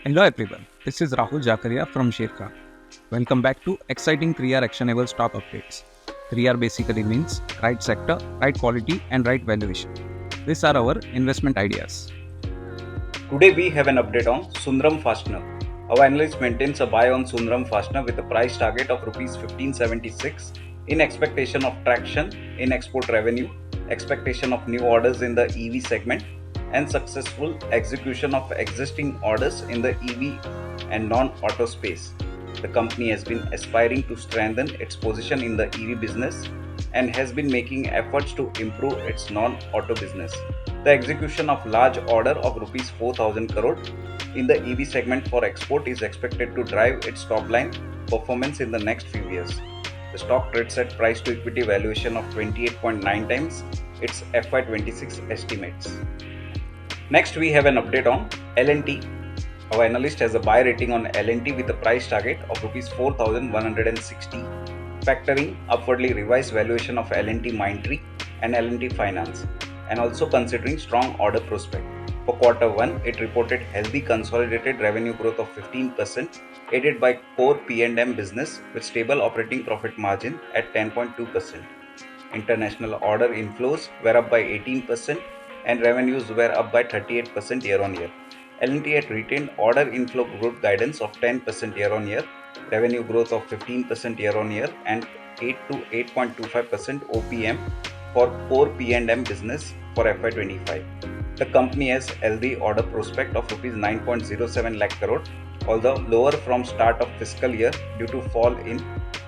Hello everyone, this is Rahul Jakaria from Sharekhan. Welcome back to exciting 3R actionable stock updates. 3R basically means right sector, right quality and right valuation. These are our investment ideas. Today we have an update on Sundram Fastener. Our analyst maintains a buy on Sundram Fastener with a price target of Rs 1576 in expectation of traction in export revenue, expectation of new orders in the EV segment, and successful execution of existing orders in the EV and non-auto space. The company has been aspiring to strengthen its position in the EV business and has been making efforts to improve its non-auto business. The execution of large order of Rs 4,000 crore in the EV segment for export is expected to drive its top line performance in the next few years. The stock trades at price to equity valuation of 28.9 times its FY26 estimates. Next, we have an update on L&T. Our analyst has a buy rating on L&T with a price target of Rs 4,160, factoring upwardly revised valuation of L&T Mindtree and L&T Finance, and also considering strong order prospect. For quarter 1, it reported healthy consolidated revenue growth of 15%, aided by core P&M business with stable operating profit margin at 10.2%. International order inflows were up by 18% and revenues were up by 38% year-on-year. L&T had retained order inflow growth guidance of 10% year-on-year, revenue growth of 15% year-on-year, and 8 to 8.25% OPM for core P&M business for FY25. The company has healthy order prospect of Rs 9.07 lakh crore, although lower from start of fiscal year due to fall in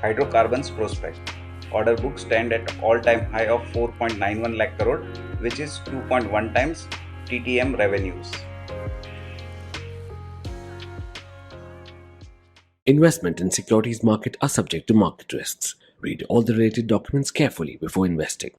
hydrocarbons prospect. Order book stand at all-time high of 4.91 lakh crore, which is 2.1 times TTM revenues. Investment in securities market are subject to market risks. Read all the related documents carefully before investing.